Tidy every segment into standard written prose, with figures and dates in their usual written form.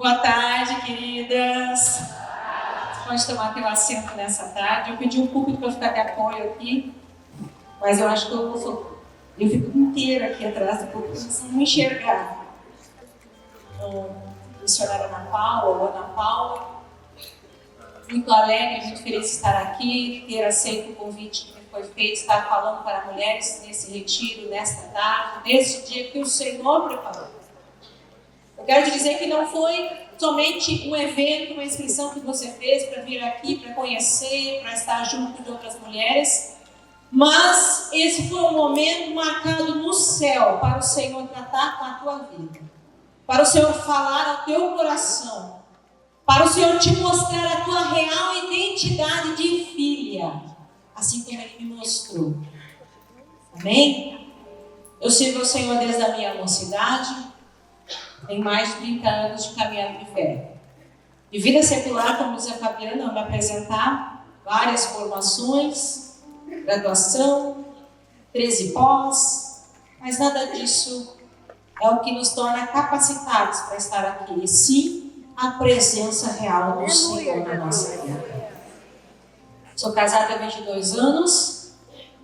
Boa tarde, queridas. Pode tomar teu assento nessa tarde. Eu pedi um púlpito para ficar de apoio aqui, mas eu acho que eu fico inteira aqui atrás do púlpito, vocês não me enxergar. Missionária Ana Paula, muito alegre, muito feliz de estar aqui, ter aceito o convite que me foi feito, estar falando para mulheres nesse retiro, nesta tarde, nesse dia que o Senhor preparou. Eu quero te dizer que não foi somente um evento, uma inscrição que você fez para vir aqui, para conhecer, para estar junto de outras mulheres, mas esse foi um momento marcado no céu para o Senhor tratar com a tua vida, para o Senhor falar ao teu coração, para o Senhor te mostrar a tua real identidade de filha, assim como Ele me mostrou. Amém? Eu sirvo ao Senhor desde a minha mocidade, tem mais de 30 anos de caminhada de fé. De vida secular, como diz a Fabiana, vai me apresentar várias formações, graduação, 13 pós, mas nada disso é o que nos torna capacitados para estar aqui, e sim a presença real do Senhor na nossa vida. Sou casada há 22 anos,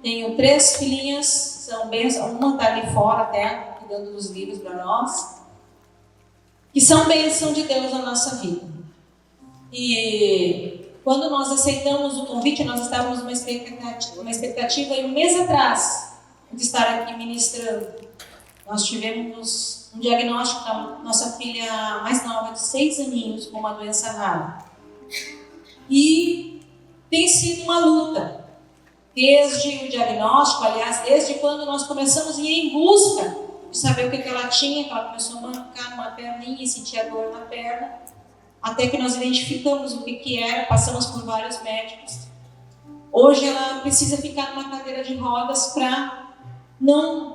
tenho 3 filhinhas, são bênçãos, uma está ali fora até, cuidando dos livros para nós, que são bênção de Deus na nossa vida. E quando nós aceitamos o convite, nós estávamos numa expectativa, e um mês atrás de estar aqui ministrando, nós tivemos um diagnóstico da nossa filha mais nova, de 6 aninhos, com uma doença rara. E tem sido uma luta, desde o diagnóstico, aliás, desde quando nós começamos a ir em busca de saber o que ela tinha, que ela começou a mancar uma perninha e sentia dor na perna, até que nós identificamos o que era, passamos por vários médicos. Hoje ela precisa ficar numa cadeira de rodas para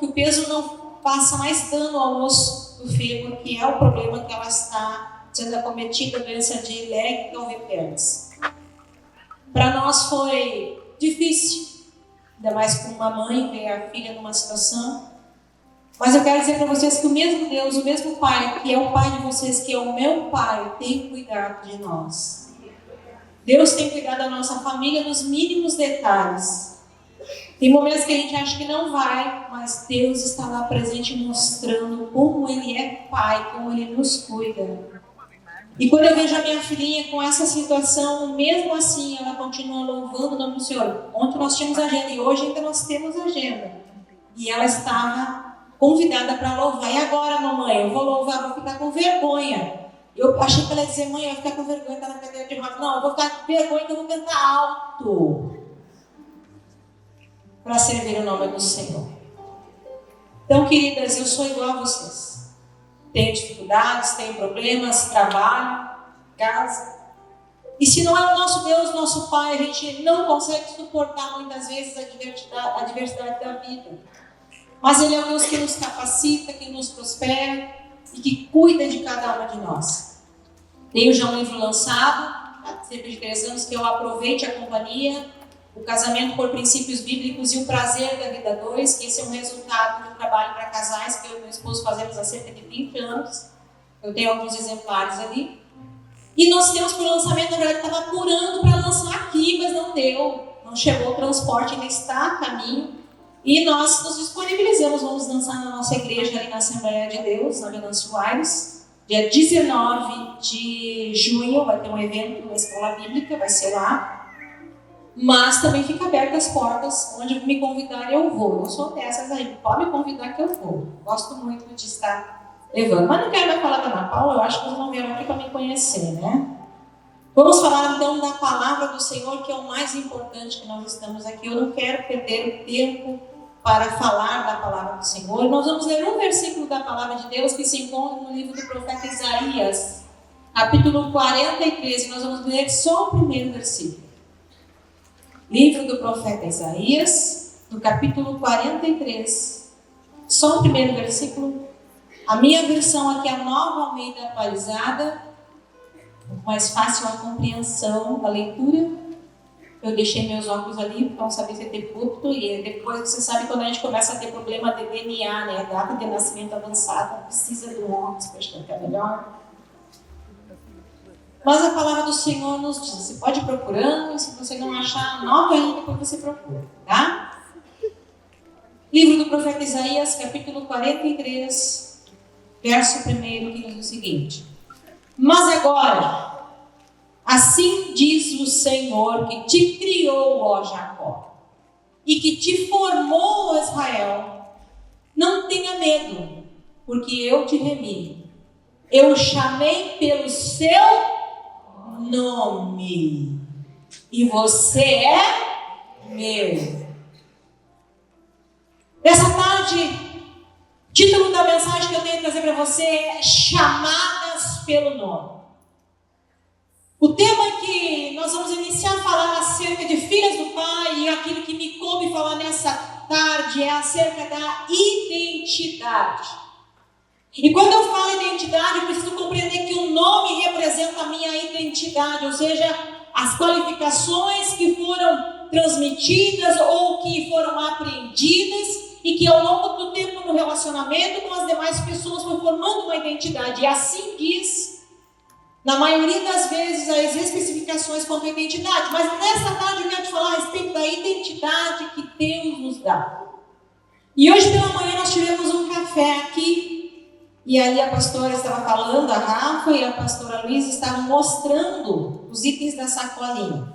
que o peso não faça mais dano ao osso do fêmur, que é o problema que ela está sendo acometida, doença de leg calvepernis. Para nós foi difícil, ainda mais com uma mãe ver a filha numa situação. Mas eu quero dizer para vocês que o mesmo Deus, o mesmo Pai, que é o Pai de vocês, que é o meu Pai, tem cuidado de nós. Deus tem cuidado da nossa família nos mínimos detalhes. Tem momentos que a gente acha que não vai, mas Deus está lá presente mostrando como Ele é Pai, como Ele nos cuida. E quando eu vejo a minha filhinha com essa situação, mesmo assim, ela continua louvando o nome do Senhor. Ontem nós tínhamos agenda e hoje ainda nós temos agenda. E ela estava convidada para louvar. E agora, mamãe, eu vou louvar, vou ficar com vergonha. Eu achei que ela ia dizer, mãe, eu vou ficar com vergonha, tá na cadeira de rodas. Não, eu vou ficar com vergonha, que eu vou cantar alto para servir o nome do Senhor. Então, queridas, eu sou igual a vocês. Tenho dificuldades, tenho problemas, trabalho, casa. E se não é o nosso Deus, nosso Pai, a gente não consegue suportar muitas vezes a adversidade da vida. Mas Ele é o Deus que nos capacita, que nos prospera e que cuida de cada uma de nós. Tenho já um livro lançado, há cerca de 3 anos, que eu Aproveite a Companhia, o Casamento por Princípios Bíblicos e o Prazer da Vida 2, que esse é um resultado do trabalho para casais que eu e meu esposo fazemos há cerca de 20 anos. Eu tenho alguns exemplares ali. E nós temos para o lançamento, na verdade, estava apurando para lançar aqui, mas não deu. Não chegou o transporte, ainda está a caminho. E nós nos disponibilizamos, vamos lançar na nossa igreja ali na Assembleia de Deus, na Venâncio Aires, dia 19 de junho, vai ter um evento na Escola Bíblica, vai ser lá. Mas também fica aberta as portas, onde me convidar eu vou. Eu sou dessas aí, pode me convidar que eu vou. Gosto muito de estar levando. Mas não quero mais falar da Ana Paula, eu acho que vocês não vieram aqui para me conhecer, né? Vamos falar então da palavra do Senhor, que é o mais importante que nós estamos aqui. Eu não quero perder o tempo para falar da palavra do Senhor. Nós vamos ler um versículo da palavra de Deus que se encontra no livro do profeta Isaías, capítulo 43. Nós vamos ler só o primeiro versículo. Livro do profeta Isaías, no capítulo 43. Só o primeiro versículo. A minha versão aqui é a Nova Almeida Atualizada, mais fácil a compreensão da leitura. Eu deixei meus óculos ali para não saber se tem púlpito, e depois você sabe quando a gente começa a ter problema de DNA, né? Data de nascimento avançada, precisa do óculos para enxergar melhor. Mas a palavra do Senhor nos diz, você pode ir procurando, se você não achar, anota aí, depois você procura, tá? Livro do profeta Isaías, capítulo 43, verso 1, que diz o seguinte: Mas agora, assim diz o Senhor que te criou, ó Jacó, e que te formou, ó Israel, não tenha medo, porque eu te remi. Eu chamei pelo seu nome, e você é meu. Nessa tarde, o título da mensagem que eu tenho que trazer para você é Chamadas pelo Nome. O tema que nós vamos iniciar a falar acerca de filhas do Pai, e aquilo que me coube falar nessa tarde é acerca da identidade. E quando eu falo identidade, eu preciso compreender que o nome representa a minha identidade, ou seja, as qualificações que foram transmitidas ou que foram aprendidas e que ao longo do tempo no relacionamento com as demais pessoas foi formando uma identidade. E assim diz, na maioria das vezes, as especificações quanto à identidade. Mas nessa tarde eu quero te falar a respeito da identidade que Deus nos dá. E hoje pela manhã nós tivemos um café aqui. E ali a pastora estava falando, a Rafa e a pastora Luísa estavam mostrando os itens da sacolinha.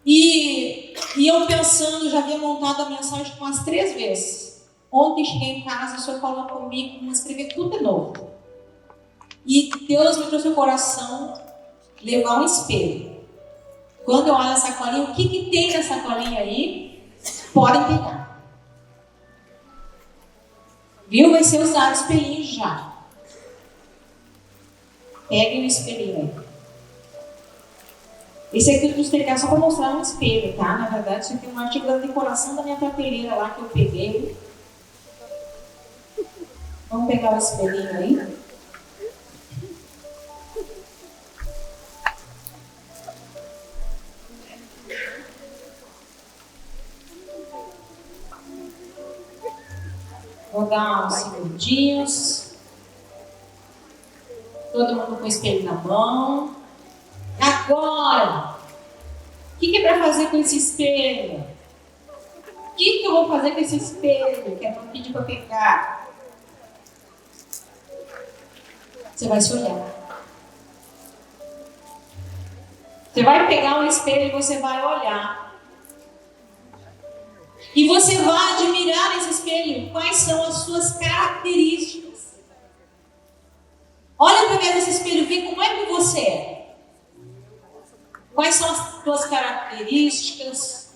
E eu pensando, já havia montado a mensagem umas 3 vezes. Ontem cheguei em casa, o Senhor falou comigo, vamos escrever tudo de novo. E Deus me trouxe o coração levar um espelho. Quando eu olho a sacolinha, o que tem na sacolinha aí? Podem pegar. Viu? Vai ser usado o espelhinho já. Peguem o espelhinho aí. Esse aqui eu trouxe pegar só para mostrar um espelho, tá? Na verdade, isso aqui é um artigo da decoração da minha prateleira lá que eu peguei. Vamos pegar o espelhinho aí. Vou dar uns segundinhos. Todo mundo com o espelho na mão. Agora, o que é para fazer com esse espelho? O que eu vou fazer com esse espelho? Que é para pedir para pegar. Você vai se olhar. Você vai pegar um espelho e você vai olhar. E você vai admirar esse espelho. Quais são as suas características? Olha através desse espelho, vê como é que você é. Quais são as suas características?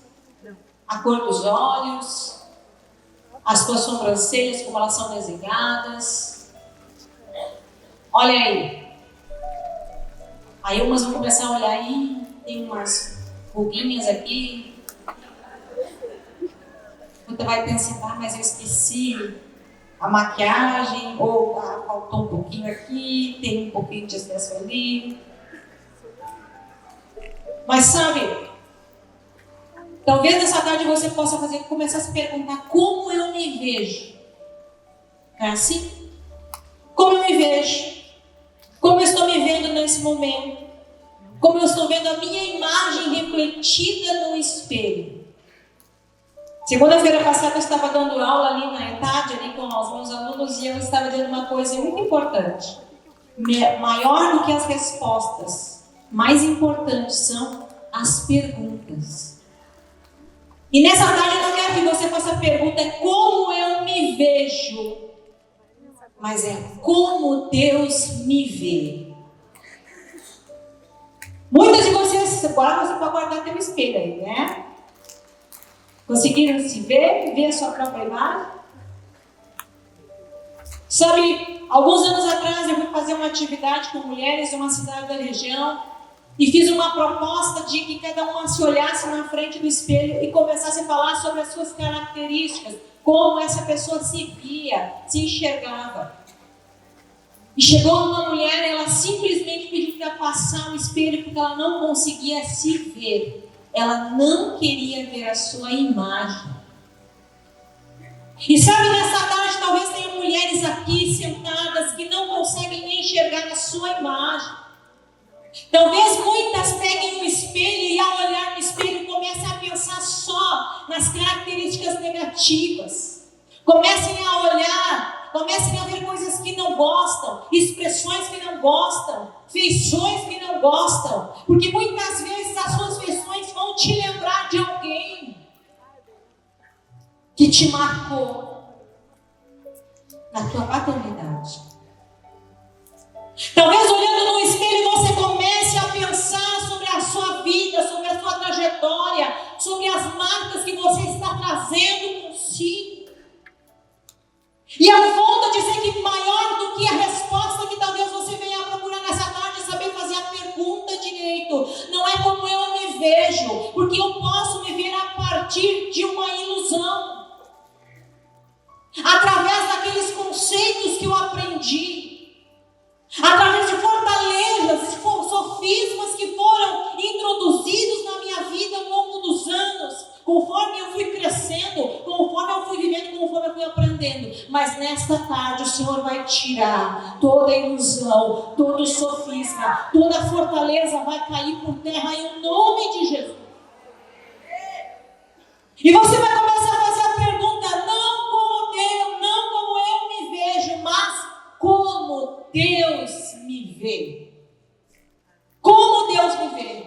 A cor dos olhos, as tuas sobrancelhas, como elas são desenhadas. Olha aí. Aí umas vão começar a olhar aí, tem umas ruguinhas aqui. Você vai pensar, mas eu esqueci a maquiagem, ou faltou um pouquinho aqui, tem um pouquinho de excesso ali. Mas sabe, talvez nessa tarde você possa começar a se perguntar como eu me vejo. Não é assim? Como eu me vejo? Como eu estou me vendo nesse momento? Como eu estou vendo a minha imagem refletida no espelho? Segunda-feira passada eu estava dando aula ali na ETAD, ali com os meus alunos, e eu estava dizendo uma coisa muito importante. Maior do que as respostas, mais importantes são as perguntas. E nessa tarde eu não quero que você faça a pergunta como eu me vejo, mas é como Deus me vê. Muitas de vocês, agora você pode guardar teu espelho aí, né? Conseguiram se ver? Ver a sua própria imagem? Sabe, alguns anos atrás eu fui fazer uma atividade com mulheres de uma cidade da região e fiz uma proposta de que cada uma se olhasse na frente do espelho e começasse a falar sobre as suas características, como essa pessoa se via, se enxergava. E chegou uma mulher, ela simplesmente pediu para passar o espelho porque ela não conseguia se ver. Ela não queria ver a sua imagem. E sabe, nessa tarde talvez tenha mulheres aqui sentadas que não conseguem enxergar a sua imagem. Talvez muitas peguem um espelho e, ao olhar no espelho, comecem a pensar só nas características negativas. Comecem a olhar, comecem a ver coisas que não gostam, expressões que não gostam, feições que não gostam, porque muitas vezes as suas feições vão te lembrar de alguém que te marcou na tua paternidade. Talvez olhando no espelho você comece a pensar sobre a sua vida, sobre a sua trajetória, sobre as marcas que você está trazendo consigo. E eu volto a dizer que maior do que a resposta que talvez você venha procurar nessa tarde, é saber fazer a pergunta direito. Não é como eu me vejo, porque eu posso me ver a partir de uma ilusão, através daqueles conceitos que eu aprendi, através de fortalezas, sofismas que foram introduzidos na minha vida ao longo dos anos, conforme eu fui crescendo, conforme eu fui vivendo, conforme eu fui aprendendo. Mas nesta tarde o Senhor vai tirar toda a ilusão, todo o sofisma, toda a fortaleza vai cair por terra em nome de Jesus. E você vai começar a fazer a pergunta, não como Deus, não como eu me vejo, mas como Deus me vê. Como Deus me vê.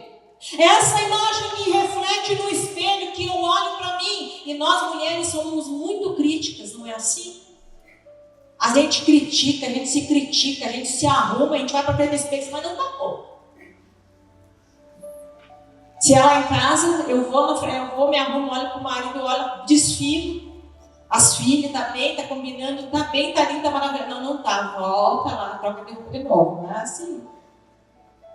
Essa imagem me reflete no espelho que eu olho para mim. E nós mulheres somos muito críticas, não é assim? A gente critica, a gente se critica, a gente se arruma, a gente vai para frente do espelho, mas não tá bom. Se ela em casa, eu vou, me arrumo, olho para o marido, olho, desfilo. As filhas, tá bem, tá combinando, tá bem, tá linda, tá maravilhosa. Não tá, volta lá, troca de roupa de novo, não é assim.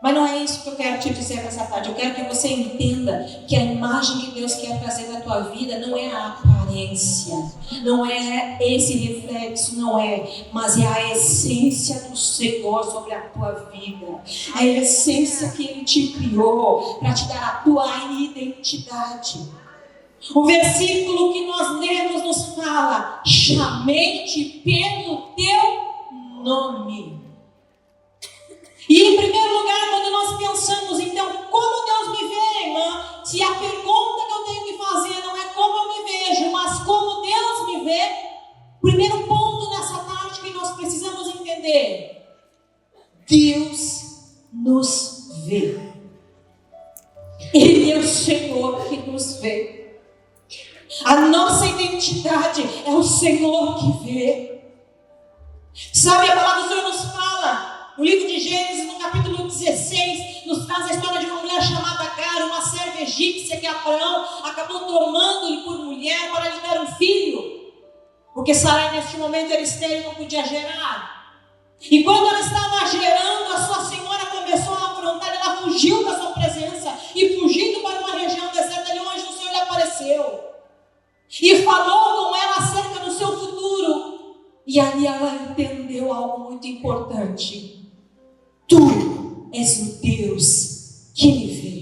Mas não é isso que eu quero te dizer nessa tarde. Eu quero que você entenda que a imagem que Deus quer trazer na tua vida não é a aparência, não é esse reflexo, não é, mas é a essência do Senhor sobre a tua vida. A essência que Ele te criou para te dar a tua identidade. O versículo que nós lemos nos fala: chamei-te pelo teu nome. E em primeiro lugar, quando nós pensamos, então, como Deus me vê, irmã? Se a pergunta que eu tenho que fazer não é como eu me vejo, mas como Deus me vê, primeiro ponto nessa tarde que nós precisamos entender: Deus nos vê. Ele é o Senhor que nos vê. A nossa identidade é o Senhor que vê. Sabe, a palavra do Senhor nos fala, no livro de Gênesis, no capítulo 16, nos traz a história de uma mulher chamada Agar, uma serva egípcia que Abraão acabou tomando-lhe por mulher para lhe dar um filho, porque Sarai neste momento era estéril e não podia gerar. E quando ela estava gerando, a sua senhora começou a afrontar, ela fugiu da sua presença, e fugindo para uma região deserta, ali onde o Senhor lhe apareceu e falou com ela acerca do seu futuro. E ali ela entendeu algo muito importante: tu és o Deus que me vê.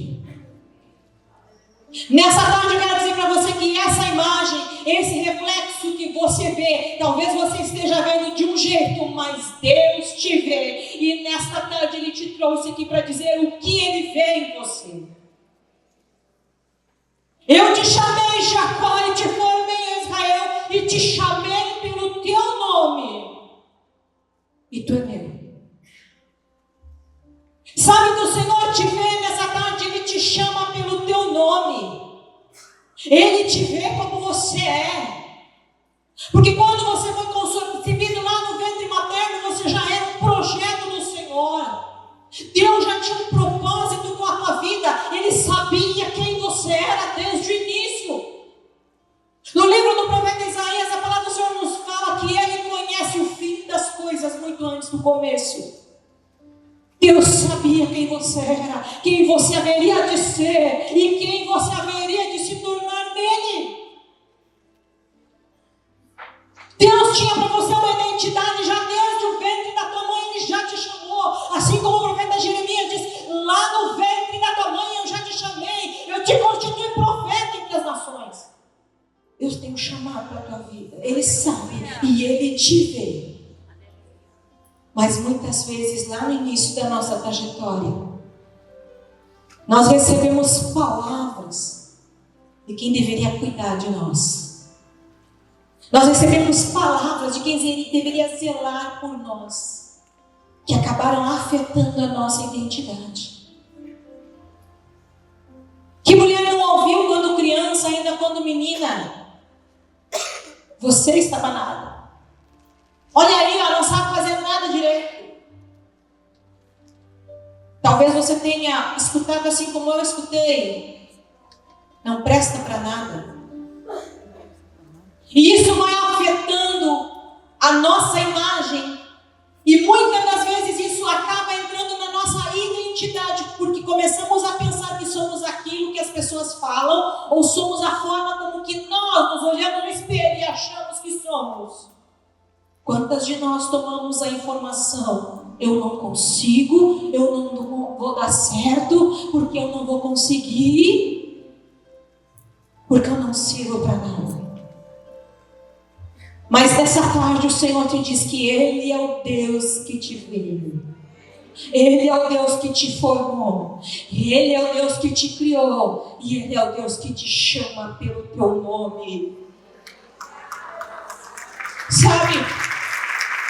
Nessa tarde eu quero dizer para você que essa imagem, esse reflexo que você vê, talvez você esteja vendo de um jeito, mas Deus te vê. E nesta tarde Ele te trouxe aqui para dizer o que Ele vê em você. Eu te chamei, Jacó, e te formei, Israel, e te chamei pelo teu nome, e tu é meu. Sabe que o Senhor te vê nessa tarde, Ele te chama pelo teu nome. Ele te vê como você é. Porque quando você foi concebido lá no ventre materno, você já era um projeto do Senhor. Deus já tinha um propósito com a tua vida. Ele sabia quem você era desde o início. No livro do profeta Isaías, a palavra do Senhor nos fala que Ele conhece o fim das coisas muito antes do começo. Deus sabia quem você era, quem você haveria de ser e quem você haveria de se tornar nele. Deus tinha para você uma identidade já desde o ventre da tua mãe. Ele já te chamou, assim como o profeta Jeremias diz: lá no ventre da tua mãe eu já te chamei, eu te constituí profeta entre as nações. Deus tem um chamado para a tua vida. Ele sabe e Ele te vê. Mas muitas vezes lá no início da nossa trajetória, Nós recebemos palavras de quem deveria cuidar de nós. Nós recebemos palavras de quem deveria zelar por nós, que acabaram afetando a nossa identidade. Que mulher não ouviu quando criança, ainda quando menina? Você estava nada. Olha aí, ela não sabe fazer nada direito. Talvez você tenha escutado assim como eu escutei. Não presta para nada. E isso vai afetando a nossa imagem. E muitas das vezes isso acaba entrando na nossa identidade, porque começamos a pensar que somos aquilo que as pessoas falam, ou somos a forma como que nós nos olhamos no espelho e achamos que somos. Quantas de nós tomamos a informação? Eu não consigo, eu não vou dar certo, porque eu não vou conseguir, porque eu não sirvo para nada. Mas nessa tarde o Senhor te diz que Ele é o Deus que te veio. Ele é o Deus que te formou. Ele é o Deus que te criou. E Ele é o Deus que te chama pelo teu nome. Sabe?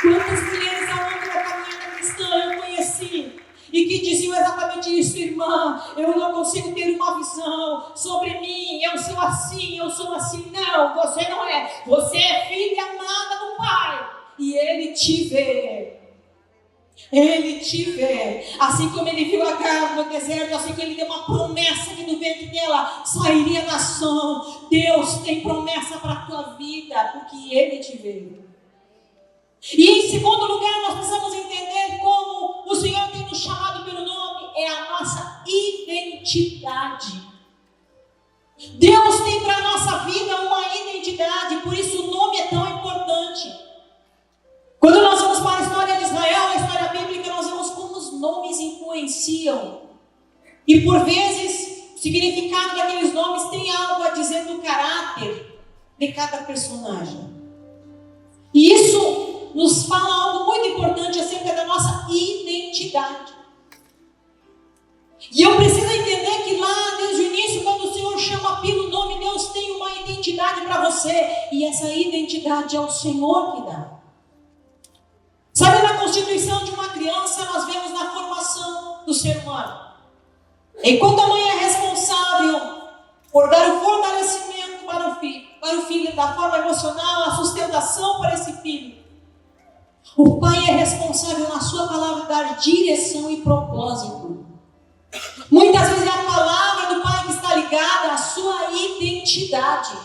Quantas mulheres ao longo da caminhada cristã eu conheci e que diziam exatamente isso: irmã, eu não consigo ter uma visão sobre mim, eu sou assim, eu sou assim. Não, você não é. Você é filha amada do Pai e Ele te vê. Ele te vê. Assim como Ele viu Agar no deserto, assim como Ele deu uma promessa que do ventre dela sairia nação. Deus tem promessa para a tua vida, porque Ele te vê. E em segundo lugar, nós precisamos entender como o Senhor tem nos chamado pelo nome. É a nossa identidade. Deus tem para a nossa vida uma identidade, por isso o nome é tão importante. Quando nós vamos para a história de Israel, a história bíblica, nós vemos como os nomes influenciam. E por vezes, o significado daqueles nomes tem algo a dizer do caráter de cada personagem. E isso nos fala algo muito importante acerca da nossa identidade. E eu preciso entender que lá, desde o início, quando o Senhor chama pelo nome, Deus tem uma identidade para você. E essa identidade é o Senhor que dá. Sabe, na constituição de uma criança, nós vemos na formação do ser humano. Enquanto a mãe é responsável por dar o fortalecimento para o filho, da forma emocional, a sustentação para esse filho, o pai é responsável na sua palavra dar direção e propósito. Muitas vezes é a palavra do pai que está ligada à sua identidade.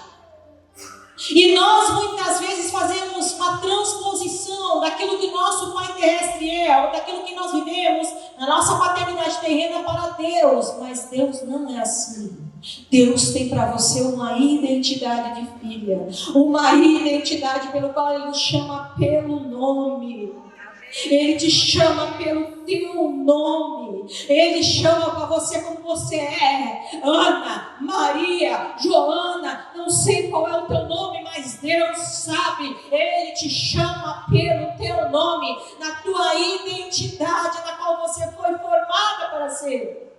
E nós muitas vezes fazemos uma transposição daquilo que nosso pai terrestre é, ou daquilo que nós vivemos na nossa paternidade terrena para Deus. Mas Deus não é assim. Deus tem para você uma identidade de filha, uma identidade pelo qual Ele nos chama pelo nome. Ele te chama pelo teu nome. Ele chama para você como você é. Ana, Maria, Joana, não sei qual é o teu nome, mas Deus sabe. Ele te chama pelo teu nome, na tua identidade na qual você foi formada para ser.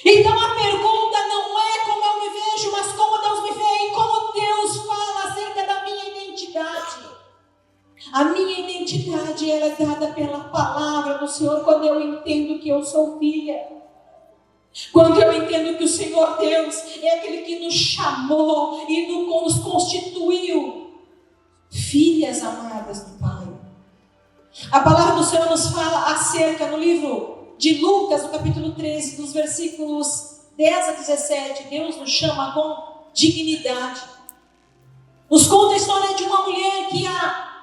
Então a pergunta não é como eu me vejo, mas como Deus me vê e como Deus fala acerca da minha identidade. A minha identidade ela é dada pela palavra do Senhor quando eu entendo que eu sou filha. Quando eu entendo que o Senhor Deus é aquele que nos chamou e nos constituiu filhas amadas do Pai. A palavra do Senhor nos fala acerca, no livro de Lucas, no capítulo 13, dos versículos 10 a 17, Deus nos chama com dignidade. Nos conta a história de uma mulher que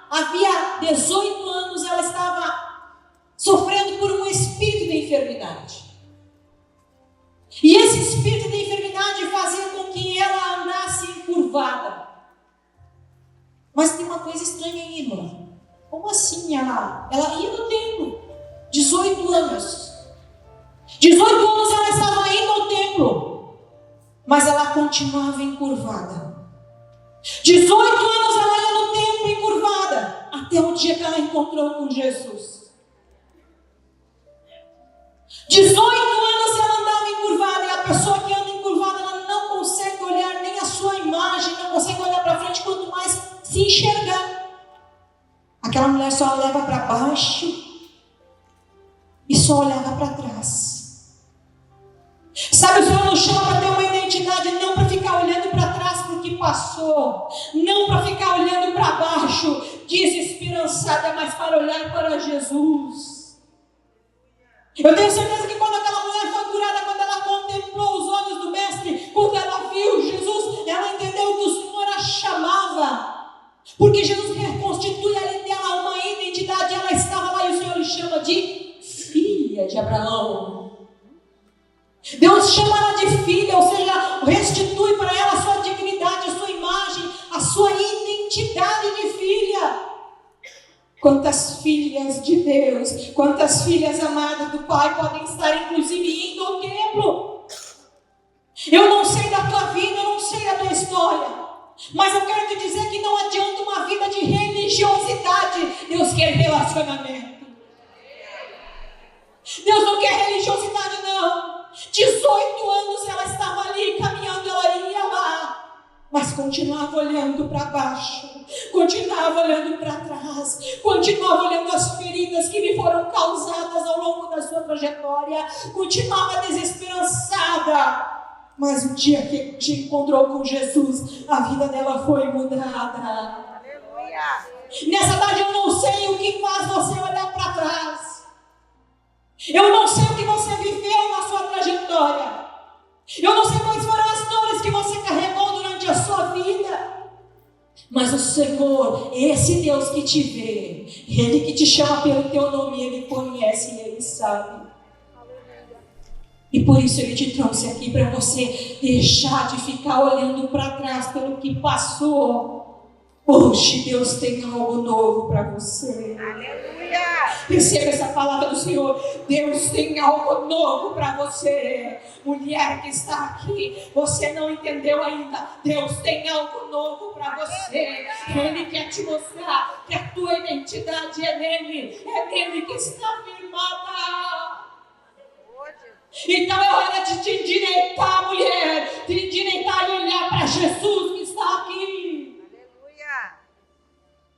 havia 18 anos, ela estava sofrendo por um espírito de enfermidade. E esse espírito de enfermidade fazia com que ela andasse encurvada. Mas tem uma coisa estranha aí, irmã. Como assim? Ela ia no templo. 18 anos. 18 anos ela estava indo ao templo, mas ela continuava encurvada. 18 anos ela ia no templo encurvada, até o dia que ela encontrou com Jesus. 18 anos ela se enxergar. Aquela mulher só olhava para baixo e só olhava para trás. Sabe, o Senhor nos chama para ter uma identidade, não para ficar olhando para trás para o que passou, não para ficar olhando para baixo, desesperançada, mas para olhar para Jesus. Eu tenho certeza que quando aquela mulher foi curada, quando ela contemplou os olhos do Mestre, quando ela viu Jesus, ela entendeu que o Senhor a chamava. Porque Jesus reconstitui ali dela uma identidade. Ela estava lá e o Senhor lhe chama de filha de Abraão. Deus chama ela de filha, ou seja, restitui para ela a sua dignidade, a sua imagem, a sua identidade de filha. Quantas filhas de Deus, quantas filhas amadas do Pai podem estar inclusive indo ao templo. Eu não sei da tua vida, eu não sei da tua história, mas eu quero te dizer que não adianta uma vida de religiosidade. Deus quer relacionamento. Deus não quer religiosidade, não. 18 anos ela estava ali caminhando, ela ia lá, mas continuava olhando para baixo, continuava olhando para trás, continuava olhando as feridas que lhe foram causadas ao longo da sua trajetória, continuava desesperançada. Mas o dia que te encontrou com Jesus, a vida dela foi mudada. Aleluia. Nessa tarde eu não sei o que faz você olhar para trás. Eu não sei o que você viveu na sua trajetória. Eu não sei quais foram as dores que você carregou durante a sua vida. Mas o Senhor, esse Deus que te vê, Ele que te chama pelo teu nome, Ele conhece e Ele sabe. E por isso Ele te trouxe aqui para você deixar de ficar olhando para trás pelo que passou. Hoje Deus tem algo novo para você. Aleluia! Receba essa palavra do Senhor. Deus tem algo novo para você. Mulher que está aqui, você não entendeu ainda. Deus tem algo novo para você. Ele quer te mostrar que a tua identidade é nele. É nele que está firmada. Então é hora de te endireitar, mulher. Te endireitar e olhar para Jesus que está aqui. Aleluia.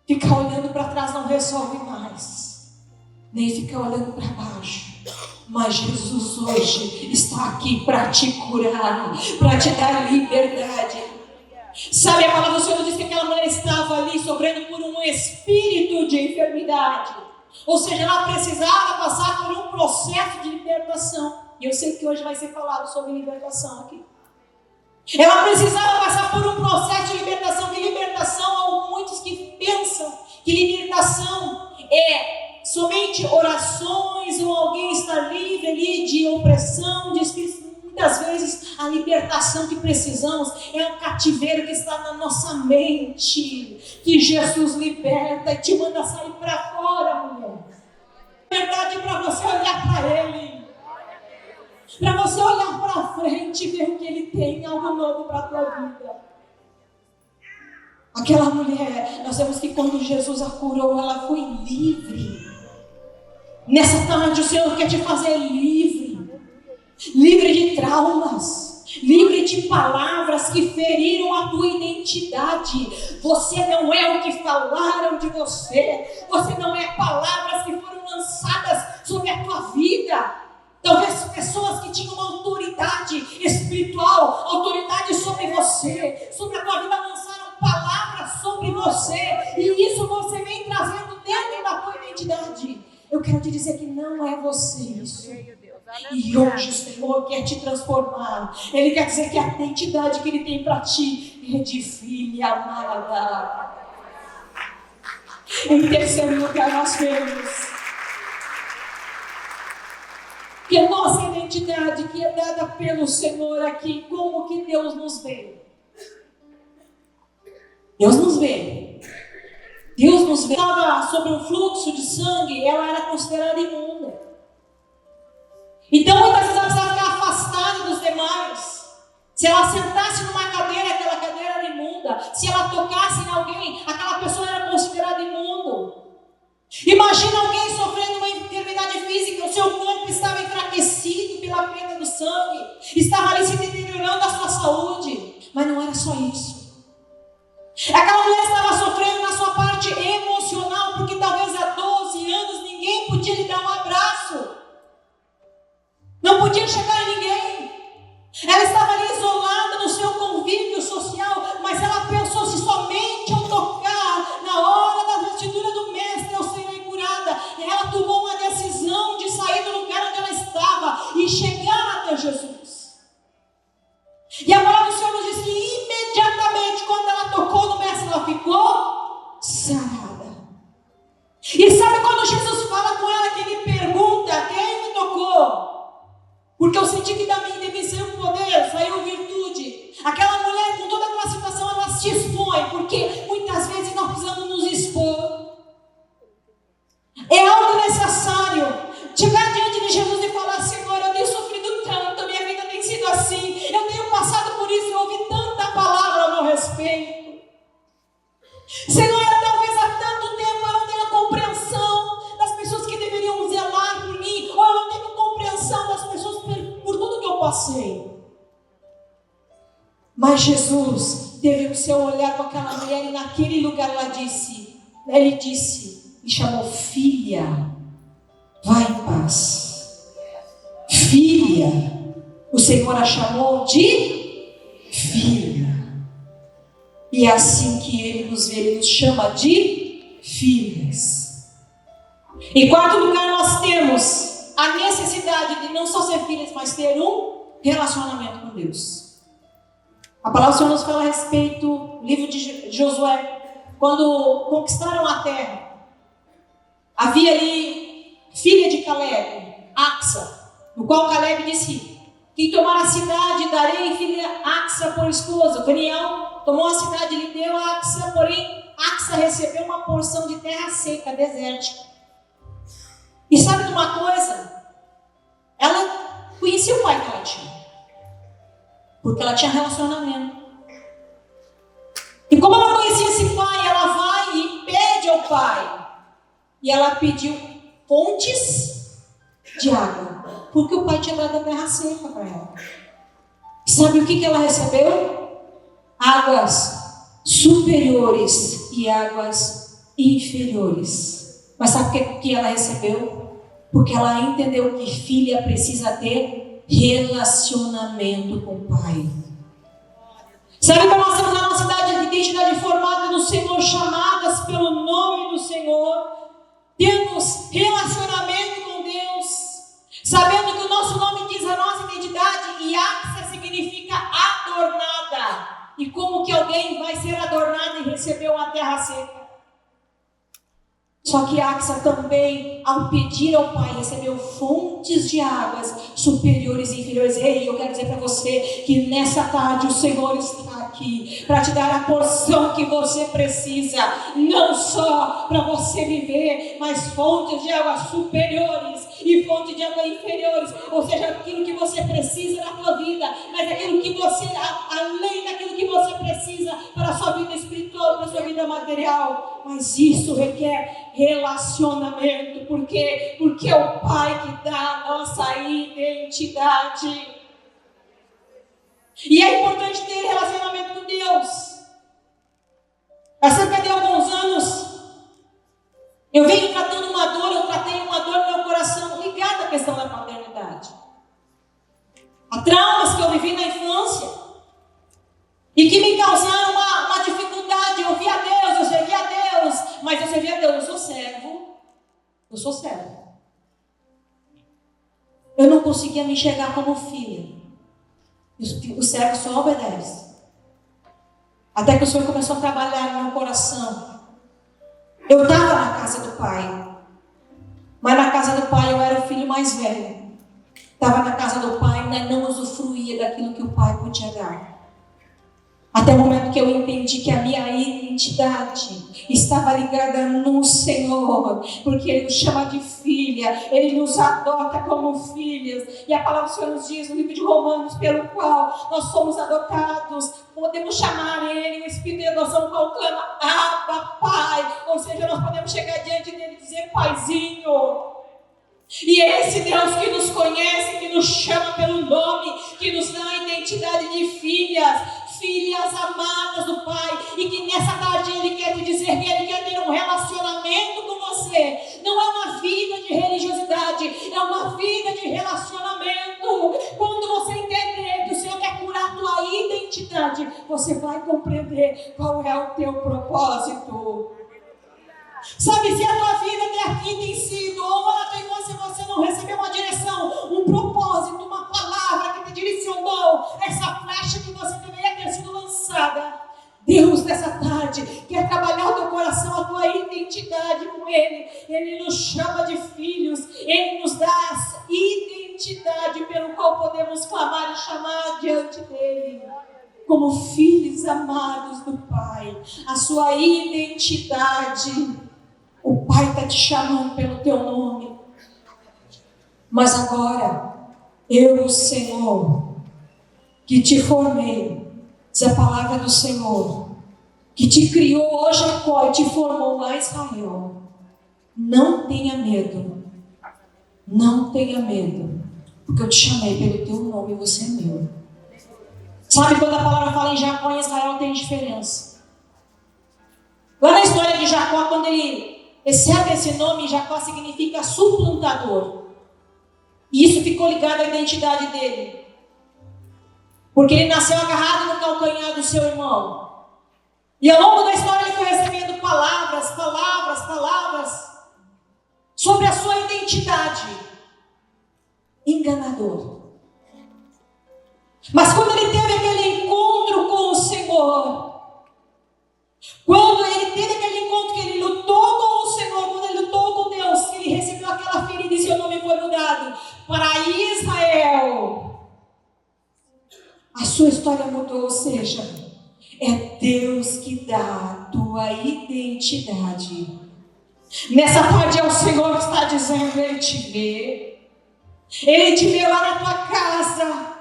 Ficar olhando para trás não resolve mais, nem ficar olhando para baixo. Mas Jesus hoje está aqui para te curar, para te dar liberdade. Sabe, a palavra do Senhor diz que aquela mulher estava ali sofrendo por um espírito de enfermidade. Ou seja, ela precisava passar por um processo de libertação. E eu sei que hoje vai ser falado sobre libertação aqui. Ela precisava passar por um processo de libertação. Que libertação, há muitos que pensam que libertação é somente orações ou alguém estar livre ali de opressão, de espírito. Muitas vezes a libertação que precisamos é um cativeiro que está na nossa mente, que Jesus liberta e te manda sair para fora, mulher. Verdade para você olhar para Ele. Para você olhar para frente e ver o que Ele tem, algo novo para a tua vida. Aquela mulher, nós vemos que quando Jesus a curou, ela foi livre. Nessa tarde o Senhor quer te fazer livre. Livre de traumas. Livre de palavras que feriram a tua identidade. Você não é o que falaram de você. Você não é palavras que foram lançadas sobre a tua vida. Talvez pessoas que tinham uma autoridade espiritual, autoridade sobre você, sobre a tua vida, lançaram palavras sobre você, e isso você vem trazendo dentro da tua identidade. Eu quero te dizer que não é você isso. E hoje o Senhor quer te transformar. Ele quer dizer que a identidade que Ele tem para ti é de filha amada. Em terceiro lugar, nós vemos que a nossa identidade que é dada pelo Senhor aqui, como que Deus nos vê? Deus nos vê. Deus nos vê. Estava sobre um fluxo de sangue, ela era considerada imunda. Então muitas vezes ela precisava ficar afastada dos demais. Se ela sentasse numa cadeira, aquela cadeira era imunda. Se ela tocasse em alguém, aquela pessoa era considerada imundo. Imagina alguém sofrendo uma enfermidade física, o seu corpo estava enfraquecido pela perda do sangue, estava ali se deteriorando a sua saúde, mas não era só isso. Aquela mulher estava sofrendo de dar um abraço. Não podia chegar em ninguém. Ela estava ali isolada no seu convívio social, mas ela pensou: se somente eu tocar na hora da vestidura do mestre, eu serei curada. Ela tomou uma decisão de sair do lugar onde ela estava e chegar até Jesus. E a palavra do Senhor nos diz que imediatamente, quando ela tocou no mestre, ela ficou sarada. E sabe quando Jesus fala com ela, que ele pergunta: quem me tocou? Porque eu senti que da minha mim saiu poder, saiu virtude. Aquela mulher, com toda aquela situação, ela se expõe, porque muitas vezes nós precisamos nos expor. É algo necessário chegar diante de Jesus e falar: Senhor, eu tenho sofrido tanto, a minha vida tem sido assim, eu tenho passado por isso, eu ouvi tanta palavra ao meu respeito. Senhor, talvez há tanto tempo eu não tenho compreensão das pessoas que deveriam zelar por mim, ou eu não tenho compreensão das pessoas por tudo que eu passei. Mas Jesus teve o seu olhar com aquela mulher, e naquele lugar ele disse, e chamou: filha, vai em paz. Filha, o Senhor a chamou de filha. E é assim que Ele nos vê, Ele nos chama de filhas. Em quarto lugar, nós temos a necessidade de não só ser filhas, mas ter um relacionamento com Deus. A palavra do Senhor nos fala a respeito do livro de Josué, quando conquistaram a terra. Havia ali filha de Caleb, Axa, no qual Caleb disse: quem tomar a cidade, darei filha Axa por esposa. Daniel tomou a cidade e lhe deu a Axa, porém Axa recebeu uma porção de terra seca, desértica. E sabe de uma coisa? Ela conhecia o pai que ela tinha, porque ela tinha relacionamento. E como ela conhecia esse pai, ela vai e pede ao pai. E ela pediu fontes de água, porque o pai tinha dado a terra seca para ela. E sabe o que ela recebeu? Águas superiores e águas inferiores. Mas sabe o que ela recebeu? Porque ela entendeu que filha precisa ter relacionamento com o pai. Sabe que nós temos a nossa identidade formada no Senhor, chamadas pelo nome do Senhor. Temos relacionamento com Deus, sabendo que o nosso nome diz a nossa identidade, e Axa significa adornada. E como que alguém vai ser adornado e receber uma terra seca? Só que Axa também, ao pedir ao Pai, recebeu fontes de águas superiores e inferiores. Ei, eu quero dizer para você que nessa tarde o Senhor está aqui para te dar a porção que você precisa, não só para você viver, mas fontes de águas superiores e fontes de água inferiores, ou seja, aquilo que você precisa na tua vida, mas aquilo que você, além daquilo que você precisa para a sua vida espiritual, para a sua vida material. Mas isso requer relacionamento, porque é o Pai que dá a nossa identidade. E é importante ter relacionamento com Deus. Há cerca de alguns anos, eu venho tratei uma dor no meu coração ligada à questão da paternidade. Há traumas que eu vivi na infância e que me causaram uma dificuldade. Eu via Deus, eu servia a Deus, mas eu servia a Deus, eu sou servo. Eu não conseguia me enxergar como filha. O servo só obedece. Até que o Senhor começou a trabalhar no meu coração. Eu estava na casa do Pai, mas na casa do Pai eu era o filho mais velho. Estava na casa do Pai, mas não usufruía daquilo que o Pai podia dar. Até o momento que eu entendi que a minha identidade estava ligada no Senhor, porque Ele nos chama de filha, Ele nos adota como filhas. E a palavra do Senhor nos diz no livro de Romanos, pelo qual nós somos adotados, podemos chamar Ele, o Espírito de adoção, qual clama: Abba, Pai. Ou seja, nós podemos chegar diante dEle e dizer: Paizinho. E é esse Deus que nos conhece, que nos chama pelo nome, que nos dá a identidade de filhas amadas do Pai, e que nessa tarde Ele quer te dizer que Ele quer ter um relacionamento com você. você. Não é uma vida de religiosidade, é uma vida de relacionamento. Quando você entender que o Senhor quer curar a tua identidade, você vai compreender qual é o teu propósito. Sabe, se a tua vida até aqui tem sido, ou na tua infância você não recebeu uma direção, um propósito, uma palavra que te direcionou, essa flecha que você deveria ter sido lançada, Deus nessa tarde quer trabalhar o teu coração, a tua identidade com Ele. Ele nos chama de filhos, Ele nos dá essa identidade pelo qual podemos clamar e chamar diante dEle. Como filhos amados do Pai, a sua identidade. O Pai está te chamando pelo teu nome. Mas agora, eu, o Senhor, que te formei, diz a palavra do Senhor, que te criou, ó Jacó, e te formou lá em Israel. Não tenha medo. Não tenha medo. Porque eu te chamei pelo teu nome e você é meu. Sabe quando a palavra fala em Jacó e Israel tem diferença? Lá na história de Jacó, quando ele recebe esse nome, Jacó significa suplantador. E isso ficou ligado à identidade dele. Porque ele nasceu agarrado no calcanhar do seu irmão. E ao longo da história ele foi recebendo palavras sobre a sua identidade. Enganador. Mas quando ele teve aquele encontro com o Senhor, quando ele teve aquele encontro que ele lutou com o Senhor, quando ele lutou com Deus, que ele recebeu aquela ferida e seu nome foi mudado para Israel, a sua história mudou, ou seja, é Deus que dá a tua identidade. Nessa tarde é o Senhor que está dizendo, Ele te vê lá na tua casa,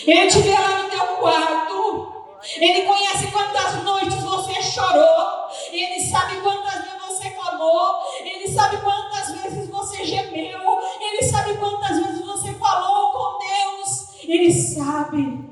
Ele te vê lá no teu quarto, Ele conhece quantas noites você chorou, Ele sabe quantas vezes você clamou, Ele sabe quantas vezes você gemeu, Ele sabe quantas vezes você falou com Deus, Ele sabe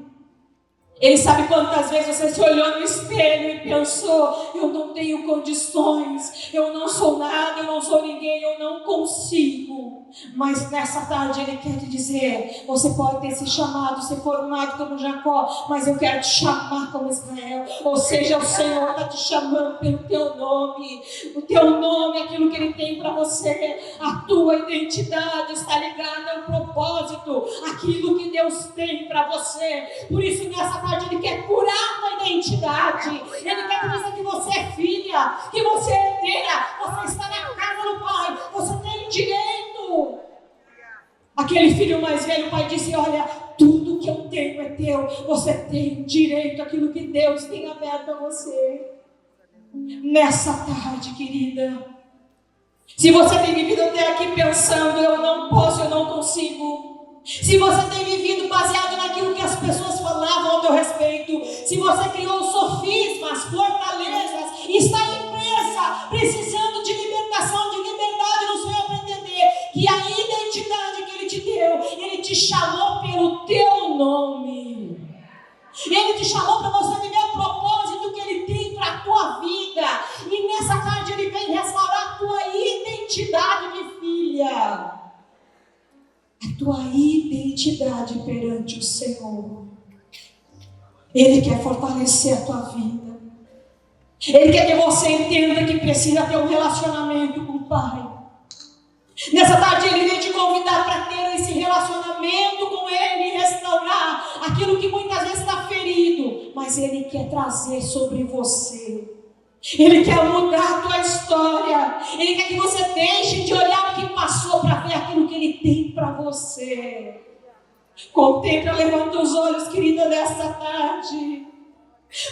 quantas vezes você se olhou no espelho e pensou, eu não tenho condições, eu não sou nada, eu não sou ninguém, eu não consigo. Mas nessa tarde Ele quer te dizer, você pode ter se chamado, ser formado como Jacó, mas eu quero te chamar como Israel. Ou seja, o Senhor está te chamando pelo teu nome. O teu nome, aquilo que Ele tem para você, a tua identidade está ligada ao propósito, aquilo que Deus tem para você. Por isso nessa tarde Ele quer curar a tua identidade. Ele quer te dizer que você é filha, que você é herdeira, você está na casa do Pai, você tem direito. Aquele filho mais velho, o pai disse, olha, tudo que eu tenho é teu, você tem direito àquilo que Deus tem aberto a você. Nessa tarde, querida, se você tem vivido até aqui pensando, eu não posso, eu não consigo, se você tem vivido baseado naquilo que as pessoas falavam ao teu respeito, se você criou sofismas, fortalezas, e está presa, precisando de libertação, de liberdade no Senhor para entender que a identidade que Ele te deu, Ele te chamou pelo teu nome. Ele te chamou para você viver o propósito que Ele tem para a tua vida. E nessa tarde Ele vem restaurar a tua identidade de filha. A tua identidade perante o Senhor. Ele quer fortalecer a tua vida. Ele quer que você entenda que precisa ter um relacionamento com o Pai. Nessa tarde Ele vem te convidar para ter esse relacionamento com Ele e restaurar aquilo que muitas vezes está ferido. Mas Ele quer trazer sobre você. Ele quer mudar a tua história. Ele quer que você deixe de olhar o que passou para ver aquilo que Ele tem para você. Contempla, levanta os olhos, querida, nesta tarde.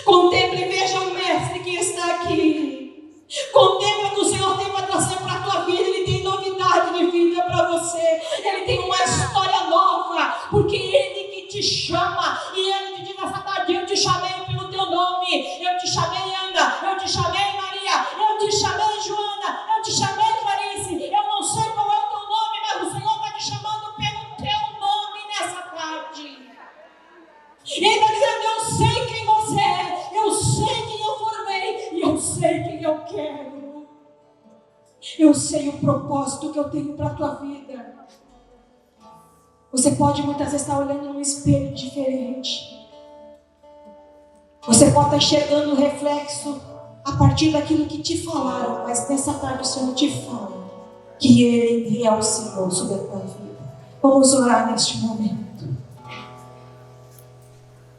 Contemple e veja o Mestre que está aqui. Contempla que o Senhor tem para trazer para a tua vida. Ele tem novidade de vida para você. Ele tem uma história nova. Porque Ele que te chama. E Ele te diz nessa tarde, eu te chamei pelo teu nome. Eu te chamei Ana. Eu te chamei Maria. Eu te chamei Joana. Eu te chamei Clarice. Eu não sei qual é o teu nome, mas o Senhor está te chamando pelo teu nome nessa tarde. Ele está dizendo, eu sei quem você é. Eu sei quem eu formei. E eu sei quem eu quero. eu sei o propósito que eu tenho para a tua vida. Você pode muitas vezes estar olhando num espelho diferente. Você pode estar enxergando o reflexo a partir daquilo que te falaram, mas nessa tarde o Senhor te fala que Ele é o Senhor sobre a tua vida. Vamos orar neste momento.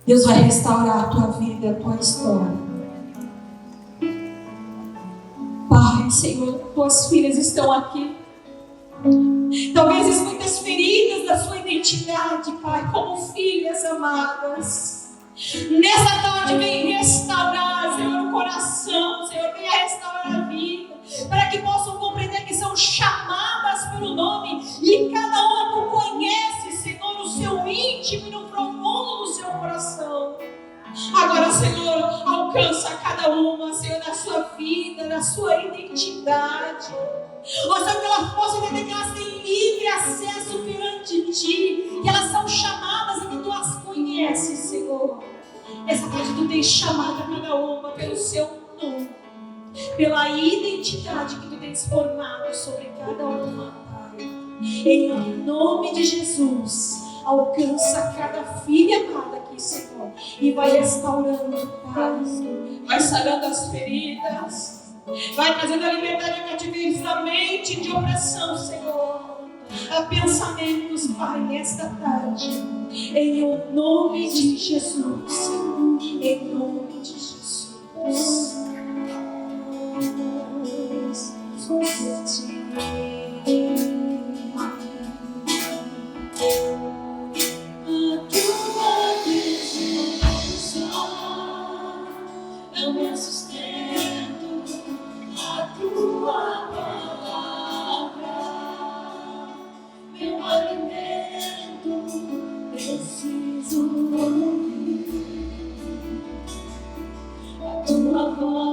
Deus vai restaurar a tua vida, a tua história. Pai, Senhor, tuas filhas estão aqui. Talvez muitas feridas da sua identidade, Pai, como filhas amadas. Nessa tarde vem restaurar, Senhor, o coração, Senhor, venha restaurar a vida, para que possam compreender que são chamadas pelo nome, e cada uma tu conhece, Senhor, no seu íntimo e no profundo do seu coração. Agora, Senhor, alcança cada uma, Senhor, da sua vida, da sua identidade. Ó Senhor, que elas possam entender que elas têm livre acesso perante Ti, que elas são chamadas e que Tu as conheces, Senhor. Essa tarde Tu tens chamado cada uma pelo seu nome, pela identidade que Tu tens formado sobre cada uma, Pai. Em nome de Jesus, alcança cada filha amada aqui, Senhor, e vai restaurando, Pai. Vai sarando as feridas. Vai trazendo a liberdade a cativeiros da mente de opressão, Senhor. A pensamentos, Pai, nesta tarde. Em o nome de Jesus, Senhor. Em nome de Jesus. Eu me sustento, a tua palavra, meu alimento, preciso ouvir a tua voz.